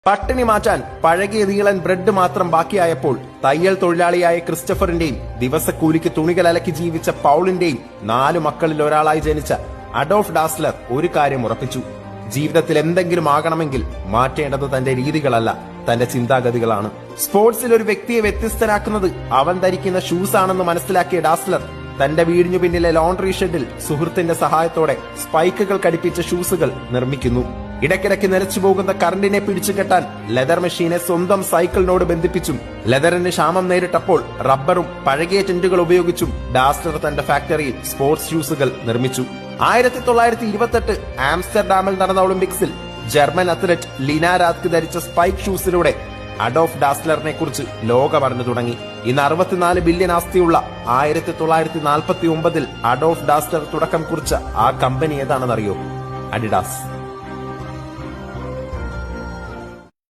പട്ടിണി മാറ്റാൻ പഴകിയ നീളൻ ബ്രെഡ് മാത്രം ബാക്കിയായപ്പോൾ തയ്യൽ തൊഴിലാളിയായ ക്രിസ്റ്റഫറിന്റെയും ദിവസക്കൂലിക്ക് തുണികൾ അലക്കി ജീവിച്ച പൗളിന്റെയും 4 മക്കളിൽ ഒരാളായി ജനിച്ച അഡോൾഫ് ഡാസ്ലർ ഒരു കാര്യം ഉറപ്പിച്ചു. ജീവിതത്തിൽ എന്തെങ്കിലും ആകണമെങ്കിൽ മാറ്റേണ്ടത് തന്റെ രീതികളല്ല, തന്റെ ചിന്താഗതികളാണ്. സ്പോർട്സിൽ ഒരു വ്യക്തിയെ വ്യത്യസ്തനാക്കുന്നത് അവൻ ധരിക്കുന്ന ഷൂസ് ആണെന്ന് മനസ്സിലാക്കിയ ഡാസ്ലർ തന്റെ വീടിനു പിന്നിലെ ലോണ്ടറി ഷെഡിൽ സുഹൃത്തിന്റെ സഹായത്തോടെ സ്പൈക്കുകൾ ഘടിപ്പിച്ച ഷൂസുകൾ നിർമ്മിക്കുന്നു. ഇടയ്ക്കിടയ്ക്ക് നിലച്ചു പോകുന്ന കറണ്ടിനെ പിടിച്ചുകെട്ടാൻ ലെതർ മെഷീനെ സ്വന്തം സൈക്കിളിനോട് ബന്ധിപ്പിച്ചും ലെതറിന് ക്ഷാമം നേരിട്ടപ്പോൾ റബ്ബറും പഴകിയ ടെന്റുകൾ ഉപയോഗിച്ചും ഡാസ്ലർ തന്റെ ഫാക്ടറിയിൽ സ്പോർട്സ് ഷൂസുകൾ നിർമ്മിച്ചു. 1928 ആംസ്റ്റർഡാമിൽ നടന്ന ഒളിമ്പിക്സിൽ ജർമ്മൻ അത്ലറ്റ് ലിന രാത്ക് ധരിച്ച സ്പൈക്ക് ഷൂസിലൂടെ അഡോൾഫ് ഡാസ്ലറിനെ കുറിച്ച് ലോകമറിഞ്ഞു തുടങ്ങി. ഇന്ന് 64 ബില്യൺ ആസ്തിയുള്ള 1949 അഡോൾഫ് ഡാസ്ലർ തുടക്കം കുറിച്ച ആ കമ്പനി ഏതാണെന്നറിയോ? അഡിഡാസ്.